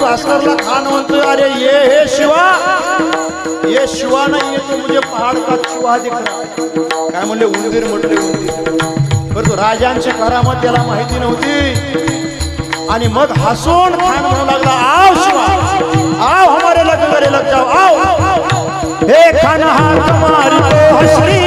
भास्करला खान म्हणतोय, अरे ये हे शिवा, ये शिवा नाही ये तो मुझे पहाड का चुहा दिख रहा. काय म्हणले, उंदीर म्हटले उंदीर. बरं, राजांची करामत त्याला माहिती नव्हती आणि मग हसून खान म्हणू लागला, आओ शिवा, आओ हमारे लग जाओ, आओ. हे खान हाथ मारी तो हसरी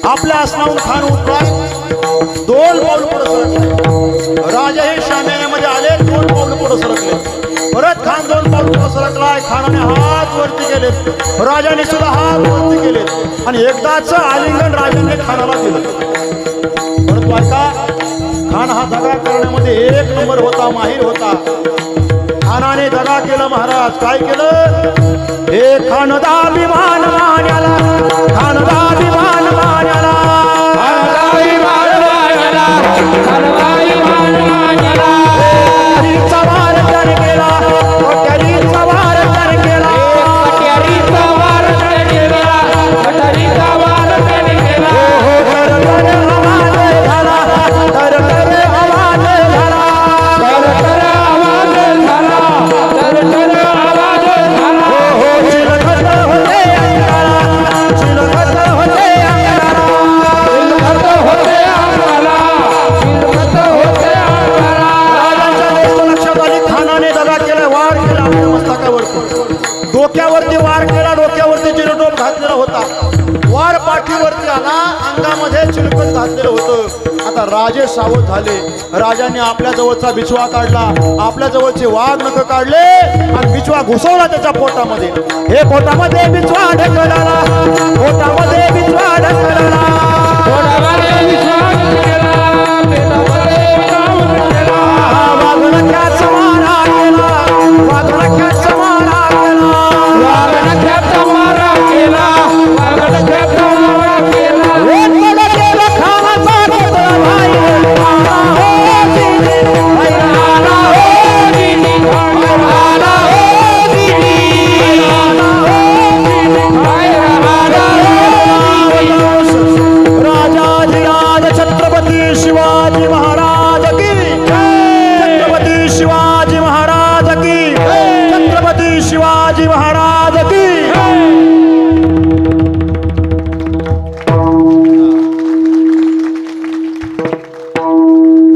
आपल्या आसनावरून खान उठला, 2 पाऊल पुढे सरकले. राजा हे शाम्यामध्ये आले, 2 पाऊल पुढे सरकले. परत खान 2 पाऊल पुढे सरकलाय. खानाने हात वरती केले, राजाने सुद्धा हात वरती केले आणि एकदाच आलिंगन राजाने खानाला दिलं. परंतु ऐका, खान हा दगा करण्यामध्ये 1 नंबर होता, माहीर होता. खानाने दगा केलं महाराज. काय केलं? हे खानदा विमान मान्याला, खानदा विमान मान्याला, खानदा विमान मान्याला, खानदा विमान मान्याला. कट्यारीचा वार त्याने केला, कट्यारीचा वार त्याने केला, कट्यारीचा वार त्याने केला, कट्यारीचा वार त्याने केला. कर आवाज झाला, कर आवाज झाला, कर आवाज झाला, कर आवाज झाला. चिलखत होते अंगाला, चिलखत होते अंगाला, चिलखत होते अंगाला, चिलखत होते अंगाला. राजांच्या गोष्ट लक्षात आली. खानाने दगा केला, वार केला आपल्या मस्तकावरती. डोक्यावरती वार केला, डोक्यावरती चिरटोप घातलेला होता. वार पाठीवरती आला, अंगामध्ये चिलखत घातलेलं होतं. आता राजे सावध झाले. राजाने आपल्या जवळचा बिछवा काढला, आपल्या जवळचे वाघ नख काढले आणि बिछवा घुसवला त्याच्या पोटामध्ये. हे पोटामध्ये बिछवा ढकलला, पोटामध्ये बिछवा ढकलला, पोटामध्ये बिछवा ढकलला, पेटामध्ये बिछवा ढकलला. वाघनख्याचा मारा केला, वाघनख्याचा मारा केला, वाघनख्याचा मारा केला, वाघनख्याचा मारा केला. छत्रपती शिवाजी महाराज की, छत्रपती शिवाजी महाराज की, छत्रपती शिवाजी महाराज.